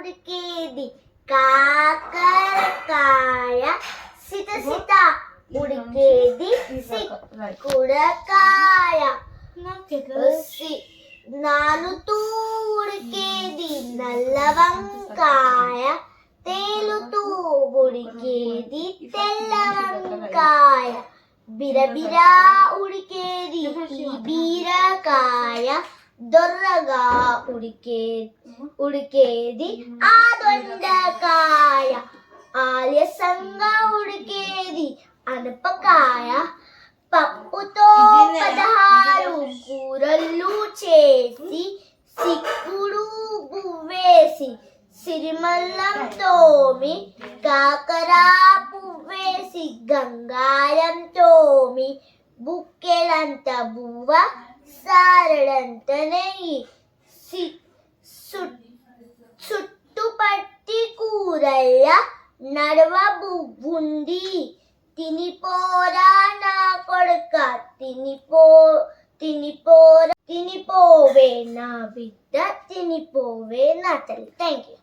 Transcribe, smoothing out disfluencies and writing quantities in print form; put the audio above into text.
ఉడికేది కాకరకాయ సిత సిత ఉడికేది కుడకాయ నానుతూ ఉడికేది నల్ల వంకాయ తేలుతూ ఉడికేది తెల్ల వంకాయ బిరబిరా ఉడికేది బీరకాయ దొర్రగా ఉడికేది ఆ దొండకాయ ఆలస్యంగా ఉడికేది అనపకాయ పప్పుతో 16 కూరలు చేసి సిక్కుడు పువ్వేసి సిరిమల్లం తోమి కాకరా పువ్వేసి గంగాయం తోమి బుక్కెడంత బువ్వ సారడంత నెయ్యి చుట్టుపట్టి కూరయ్య నడవ బువ్వుంది తినిపోరా నా కొడుక తినిపోవే నా బిడ్డ తినిపోవే నా తల్లి. Thank you.